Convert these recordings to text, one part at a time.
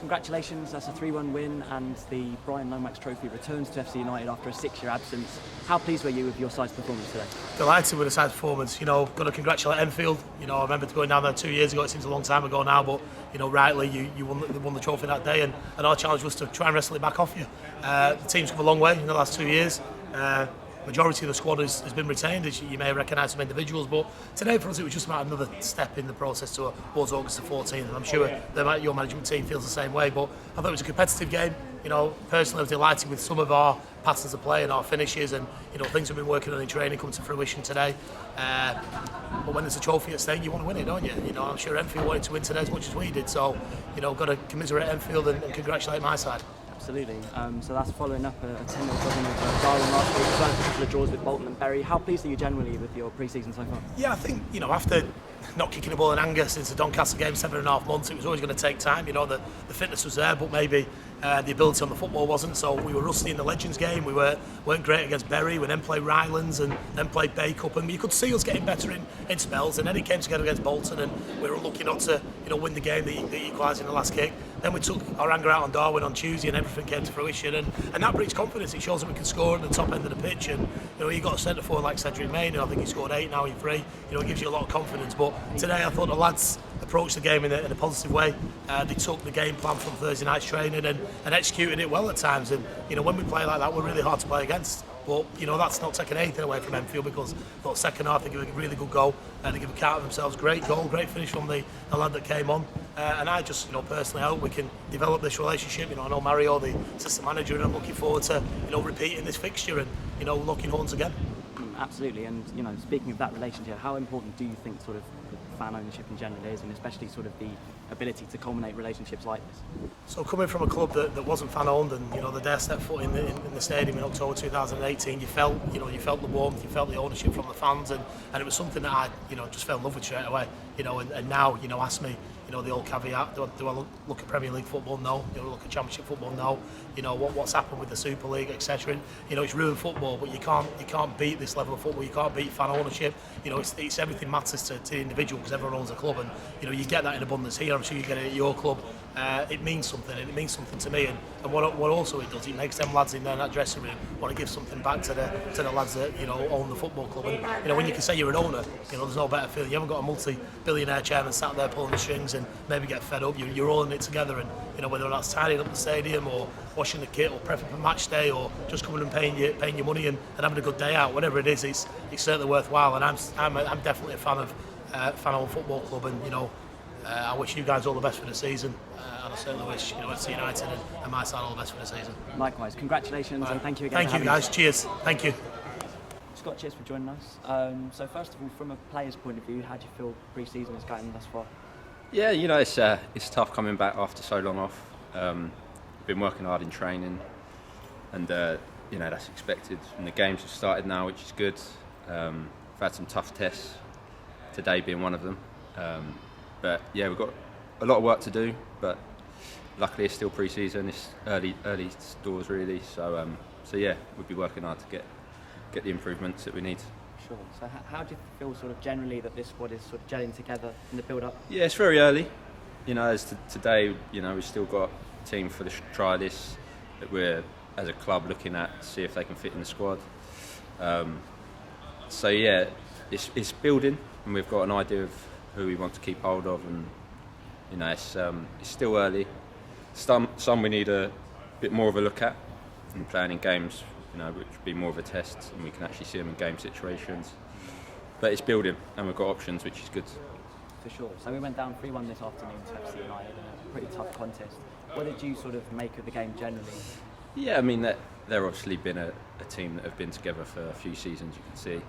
congratulations, that's a 3-1 win, and the Brian Lomax Trophy returns to FC United after a 6-year absence. How pleased were you with your side's performance today? Delighted with the side's performance. Got to congratulate Enfield. I remember going down there 2 years ago. It seems a long time ago now, but rightly you won the trophy that day, and our challenge was to try and wrestle it back off you. The team's come a long way in the last 2 years. Majority of the squad has been retained, as you may recognise some individuals, but today for us it was just about another step in the process towards August the 14th, and I'm sure your management team feels the same way. But I thought it was a competitive game. Personally I was delighted with some of our patterns of play and our finishes, and things we've been working on in training come to fruition today. But when there's a trophy at stake, you want to win it, don't you? I'm sure Enfield wanted to win today as much as we did, so got to commiserate Enfield and congratulate my side. Absolutely. So that's following up a 10-0 doubling of Darwin last week, as well as a couple of draws with Bolton and Bury. How pleased are you generally with your pre-season so far? Yeah, I think, after not kicking the ball in anger since the Doncaster game, 7.5 months, it was always going to take time. The fitness was there, but maybe the ability on the football wasn't. So we were rusty in the Legends game. We weren't great against Bury. We then played Rynolds and then played Bay Cup, and you could see us getting better in spells. And then it came together against Bolton, and we were lucky not to win the game, the equaliser in the last kick. Then we took our anger out on Darwin on Tuesday, and everything came to fruition. And that breeds confidence. It shows that we can score at the top end of the pitch. And you got a centre forward like Cedric Main, and I think he scored 8 now in 3. It gives you a lot of confidence. But today I thought the lads approached the game in a positive way. They took the game plan from Thursday night's training and executed it well at times. And when we play like that, we're really hard to play against. But that's not taking anything away from Enfield, because the second half they give a really good goal and they give account of themselves. Great goal, great finish from the lad that came on. And I just personally hope we can develop this relationship. I know Mario, the assistant manager, and I'm looking forward to repeating this fixture and locking horns again. Absolutely. And speaking of that relationship, how important do you think sort of fan ownership in general is, and especially sort of the ability to culminate relationships like this? So coming from a club that wasn't fan owned, and the day I stepped foot in the stadium in October 2018, you felt the warmth, you felt the ownership from the fans, and it was something that I just fell in love with straight away. And now ask me the old caveat, do I look at Premier League football? No. Look at Championship football? No. What's happened with the Super League, etc. It's ruined football, but you can't beat this level of football. You can't beat fan ownership. It's everything matters to the individual, because everyone owns a club, and you get that in abundance here. I'm sure you get it at your club. It means something, and it means something to me. And what also it does, it makes them lads in there in that dressing room want to give something back to the lads that own the football club. And when you can say you're an owner, there's no better feeling. You haven't got a multi-billionaire chairman sat there pulling the strings and maybe get fed up. You're all in it together, and whether that's tidying up the stadium or washing the kit or prepping for match day or just coming and paying your money and having a good day out, whatever it is, it's certainly worthwhile. And I'm definitely a fan of fan-owned football club, and I wish you guys all the best for the season, and I certainly wish FC United and my side all the best for the season. Likewise, congratulations, and thank you again. Thank you guys. Cheers. Thank you. Scott, cheers for joining us. So first of all, from a player's point of view, how do you feel pre-season is going thus far? Yeah, it's tough coming back after so long off. Been working hard in training, and that's expected. And the games have started now, which is good. I've had some tough tests, today being one of them. But yeah, we've got a lot of work to do, but luckily it's still pre-season. It's early doors really. So yeah, we'll be working hard to get the improvements that we need. Sure. So how do you feel sort of generally that this squad is sort of gelling together in the build-up? Yeah, it's very early. As today, we've still got a team for the trial list that we're, as a club, looking at to see if they can fit in the squad. So yeah, it's building, and we've got an idea of who we want to keep hold of, and it's still early. Some we need a bit more of a look at and playing in games, which would be more of a test, and we can actually see them in game situations. But it's building, and we've got options, which is good. For sure. So we went down 3-1 this afternoon to FC United in a pretty tough contest. What did you sort of make of the game generally? Yeah, I mean, they're obviously been a team that have been together for a few seasons, you can see.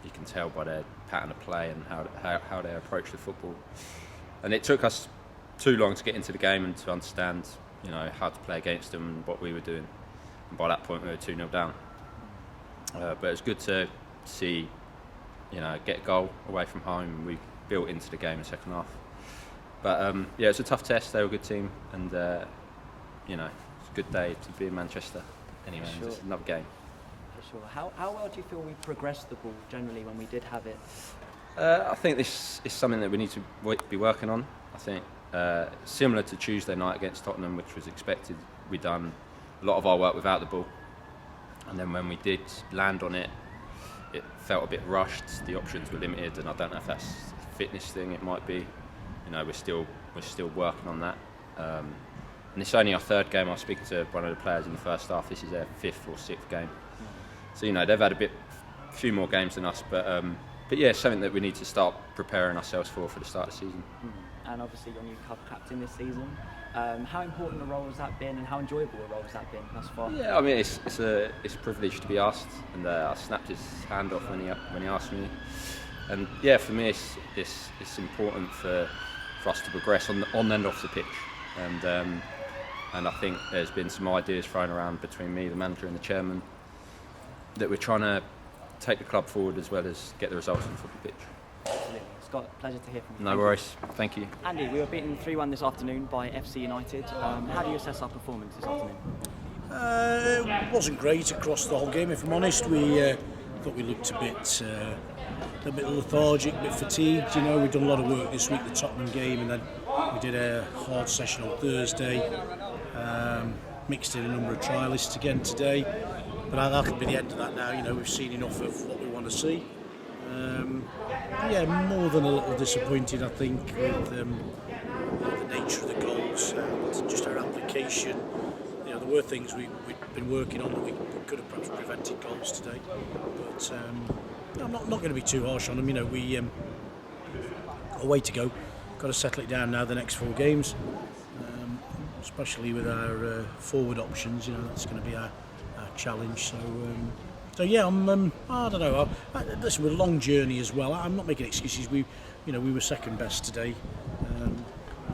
You can tell by their pattern of play and how they approach the football. And it took us too long to get into the game and to understand, how to play against them and what we were doing. And by that point, we were 2-0 down. But it's good to see, get a goal away from home. We built into the game in the second half. But yeah, it's a tough test. They're a good team, and it's a good day to be in Manchester. Anyway, Sure. It's another game. For sure. How well do you feel we progressed the ball generally when we did have it? I think this is something that we need to be working on. I think Similar to Tuesday night against Tottenham, which was expected, we done a lot of our work without the ball, and then when we did land on it, it felt a bit rushed. The options were limited, and I don't know if that's a fitness thing. It might be. We're still working on that. And it's only our third game. I was speaking to one of the players in the first half. This is their fifth or sixth game. So they've had a few more games than us, but yeah, it's something that we need to start preparing ourselves for the start of the season. And obviously your new club captain this season. How important a role has that been, and how enjoyable a role has that been thus far? Yeah, I mean it's a privilege to be asked, and I snapped his hand off when he asked me. And yeah, for me it's important for us to progress on and off the pitch. And I think there's been some ideas thrown around between me, the manager, and the chairman that we're trying to take the club forward as well as get the results on the football pitch. Absolutely. Scott, pleasure to hear from you. No worries. Thank you. Andy, we were beaten 3-1 this afternoon by FC United. How do you assess our performance this afternoon? It wasn't great across the whole game, if I'm honest. We thought we looked a bit lethargic, a bit fatigued. We've done a lot of work this week, the Tottenham game, and then we did a hard session on Thursday. Mixed in a number of trialists again today, but that could be the end of that now. We've seen enough of what we want to see. More than a little disappointed, I think, with the nature of the goals and just our application. There were things we'd been working on that we could have perhaps prevented goals today, but I'm not going to be too harsh on them. We got a way to go. Got to settle it down now. The next 4 games. Especially with our forward options, that's going to be our challenge. So yeah, I don't know. Listen, we're a long journey as well. I'm not making excuses. We were second best today,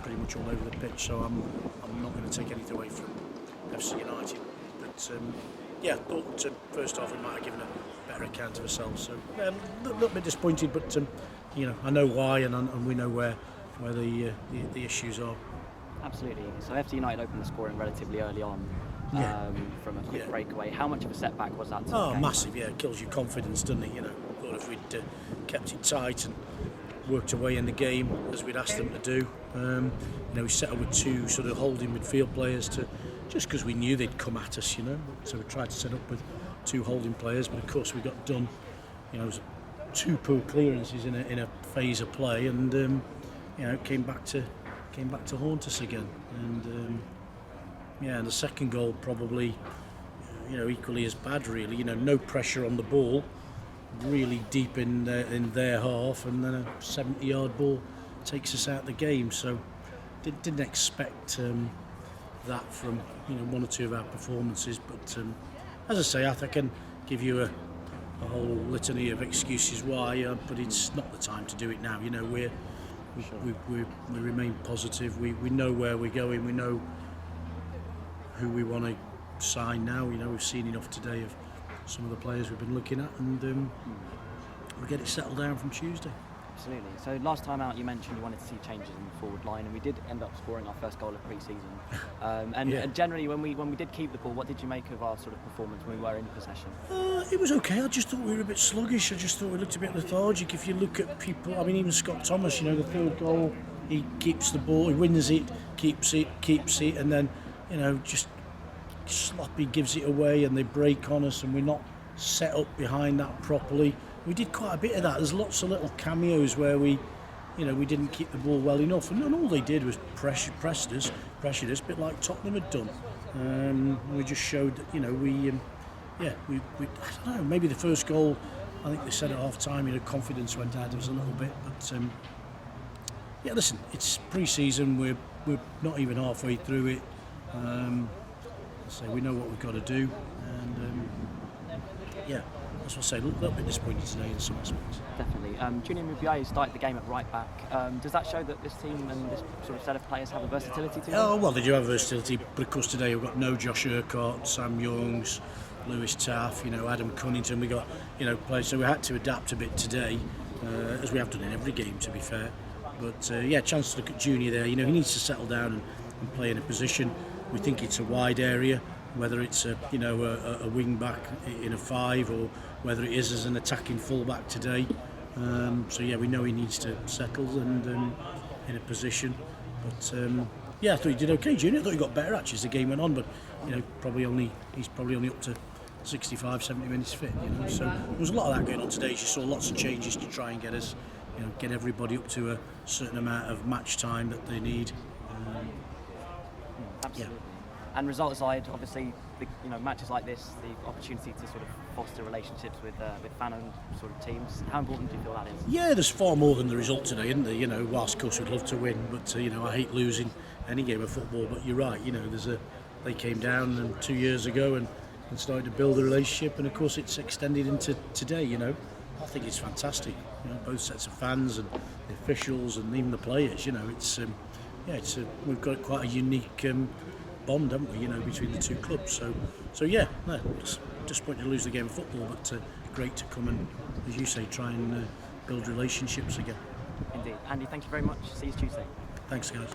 pretty much all over the pitch. So I'm not going to take anything away from FC United. But yeah, thought first half we might have given a better account of ourselves. So a little bit disappointed, but I know why, and we know where the issues are. Absolutely. So FC United opened the scoring relatively early on from a quick breakaway. How much of a setback was that? Massive. Yeah, it kills your confidence, doesn't it? Thought if we'd kept it tight and worked away in the game as we'd asked them to do. We set up with 2 sort of holding midfield players just because we knew they'd come at us. So we tried to set up with 2 holding players, but of course we got done. It was 2 poor clearances in a phase of play, and it came back to haunt us again. And and the second goal probably equally as bad, really. No pressure on the ball, really deep in their half, and then a 70-yard ball takes us out of the game. So didn't expect that from 1 or 2 of our performances. But as I say, I can give you a whole litany of excuses why, but it's not the time to do it now. We remain positive. We know where we're going. We know who we want to sign now. We've seen enough today of some of the players we've been looking at, and we'll get it settled down from Tuesday. Absolutely. So last time out you mentioned you wanted to see changes in the forward line, and we did end up scoring our first goal of pre-season. And generally when we did keep the ball, what did you make of our sort of performance when we were in possession? It was okay. I just thought we were a bit sluggish. I just thought we looked a bit lethargic. If you look at people, even Scott Thomas, the third goal, he keeps the ball, he wins it, keeps it, and then just sloppy, gives it away, and they break on us, and we're not set up behind that properly. We did quite a bit of that. There's lots of little cameos where we didn't keep the ball well enough, and all they did was pressured us, a bit like Tottenham had done. We just showed that we I don't know. Maybe the first goal, I think they said at half time, confidence went out of us a little bit. But listen, it's pre-season. We're not even halfway through it. So we know what we've got to do, and that's what I say. A little bit disappointed today in some aspects. Definitely. Junior Mubiay started the game at right back. Does that show that this team and this sort of set of players have a versatility to them? Oh well, they do have versatility, but of course today we've got no Josh Urquhart, Sam Youngs, Lewis Taff, Adam Cunnington. We got players, so we had to adapt a bit today, as we have done in every game, to be fair. But chance to look at Junior there. He needs to settle down and play in a position. We think it's a wide area, whether it's a wing back in a 5 or whether it is as an attacking full-back today. We know he needs to settle and in a position. But yeah, I thought he did okay, Junior. I thought he got better actually as the game went on, but you know, he's probably only up to 65, 70 minutes fit. You know, so there was a lot of that going on today. You saw lots of changes to try and get us, you know, get everybody up to a certain amount of match time that they need. Absolutely. And result aside, obviously, matches like this, the opportunity to sort of foster relationships with fan-owned sort of teams. How important do you feel that is? Yeah, there's far more than the result today, isn't there? You know, whilst of course we'd love to win, but you know, I hate losing any game of football. But you're right. You know, they came down 2 years ago and started to build a relationship, and of course it's extended into today. You know, I think it's fantastic. You know, both sets of fans and the officials and even the players. You know, we've got quite a unique bond, haven't we? You know, between the two clubs. So yeah, no, it's disappointing to lose the game of football, but great to come and, as you say, try and build relationships again. Indeed, Andy. Thank you very much. See you Tuesday. Thanks, guys.